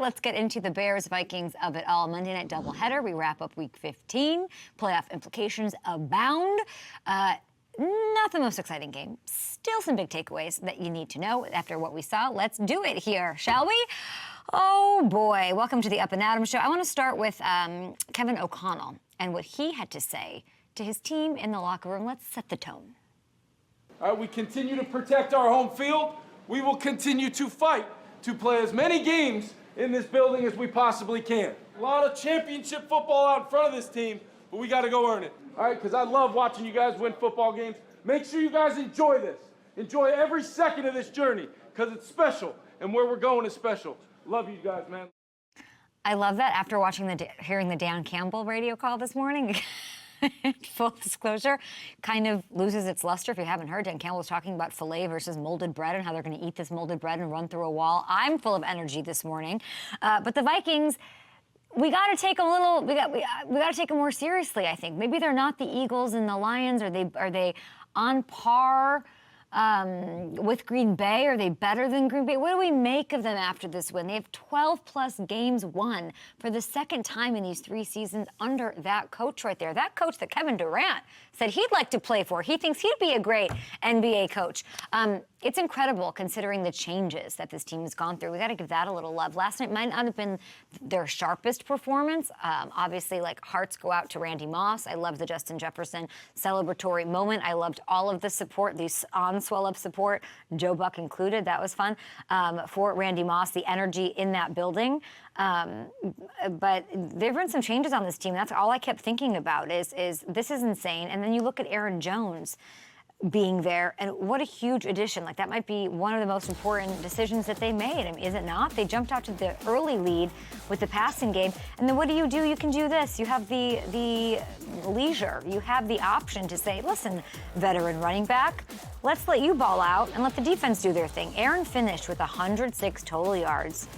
let's get into the Bears-Vikings of it all. Monday Night Doubleheader. We wrap up Week 15. Playoff implications abound. Not the most exciting game. Still some big takeaways that you need to know after what we saw. Let's do it here, shall we? Oh, boy. Welcome to the Up and Adams Show. I want to start with Kevin O'Connell and what he had to say to his team in the locker room. Let's set the tone. All right, we continue to protect our home field. We will continue to fight to play as many games in this building as we possibly can. A lot of championship football out in front of this team, but we got to go earn it. All right, because I love watching you guys win football games. Make sure you guys enjoy this. Enjoy every second of this journey because it's special, and where we're going is special. Love you guys, man. I love that after hearing the Dan Campbell radio call this morning. Full disclosure, kind of loses its luster. If you haven't heard, Dan Campbell was talking about filet versus molded bread and how they're going to eat this molded bread and run through a wall. I'm full of energy this morning. But the Vikings, we got to take them we got to take them more seriously, I think. Maybe they're not the Eagles and the Lions. Are they on par with Green Bay? Are they better than Green Bay? What do we make of them after this win? They have 12-plus games won for the second time in these 3 seasons under that coach right there. That coach that Kevin Durant said he'd like to play for. He thinks he'd be a great NBA coach. It's incredible considering the changes that this team has gone through. We got to give that a little love. Last night might not have been their sharpest performance. Obviously, hearts go out to Randy Moss. I love the Justin Jefferson celebratory moment. I loved all of the support, the on-swell-up support, Joe Buck included. That was fun for Randy Moss, the energy in that building. But there have been some changes on this team. That's all I kept thinking about is this is insane. And then you look at Aaron Jones being there, and what a huge addition. That might be one of the most important decisions that they made. I mean, is it not? They jumped out to the early lead with the passing game, and then what do? You can do this. You have the leisure. You have the option to say, listen, veteran running back, let's let you ball out and let the defense do their thing. Aaron finished with 106 total yards.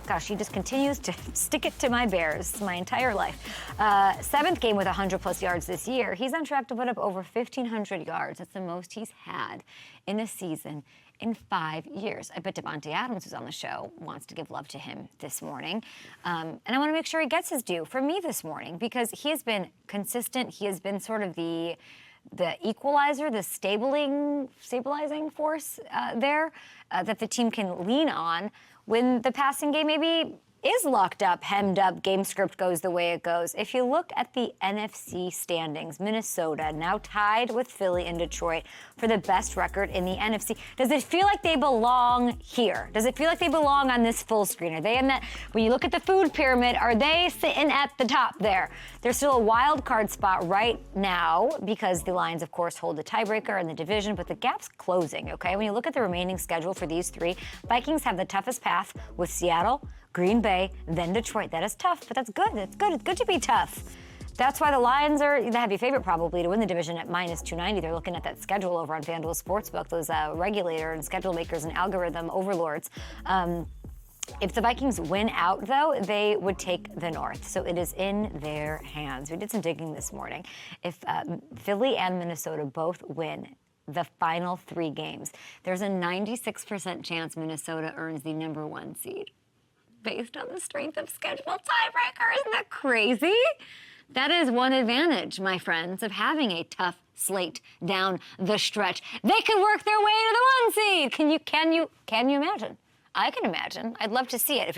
Gosh, he just continues to stick it to my Bears my entire life. 7th game with 100-plus yards this year. He's on track to put up over 1,500 yards. That's the most he's had in a season in 5 years. I bet Devontae Adams, who's on the show, wants to give love to him this morning. And I want to make sure he gets his due for me this morning because he has been consistent. He has been sort of the equalizer, the stabilizing force there that the team can lean on when the passing game maybe is locked up, hemmed up, game script goes the way it goes. If you look at the NFC standings, Minnesota now tied with Philly and Detroit for the best record in the NFC. Does it feel like they belong here? Does it feel like they belong on this full screen? Are they in that, when you look at the food pyramid, are they sitting at the top there? There's still a wild card spot right now because the Lions, of course, hold the tiebreaker in the division, but the gap's closing, okay? When you look at the remaining schedule for these 3, Vikings have the toughest path with Seattle, Green Bay, then Detroit. That is tough, but that's good. It's good. It's good to be tough. That's why the Lions are the heavy favorite probably to win the division at -290. They're looking at that schedule over on FanDuel Sportsbook, those regulator and schedule makers and algorithm overlords. If the Vikings win out, though, they would take the North. So it is in their hands. We did some digging this morning. If Philly and Minnesota both win the final 3 games, there's a 96% chance Minnesota earns the #1 seed. Based on the strength of schedule tiebreaker. Isn't that crazy? That is one advantage, my friends, of having a tough slate down the stretch. They could work their way to the 1 seed. Can you imagine? I can imagine. I'd love to see it.